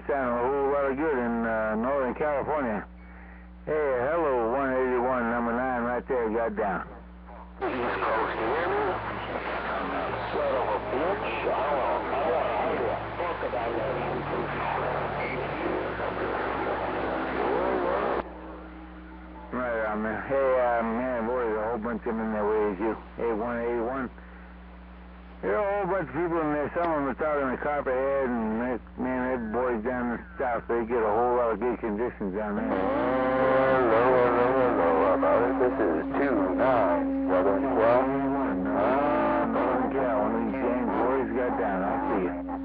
sounding a whole lot of good in Northern California. Hey, hello, 181, number 9, right there, got down. East Coast, you hear me? Son of a bitch. Talk about that. Right on, man. Hey, man, boy, there's a whole bunch of them in there way as you. Hey, 181. There are a whole bunch of people in there. Some of them are talking the Copperhead, and man, that boys down the south, they get a whole lot of good conditions down there. Hello, this is 29 Southern Cal. Northern Cal, one of these dang boys got down. I see you.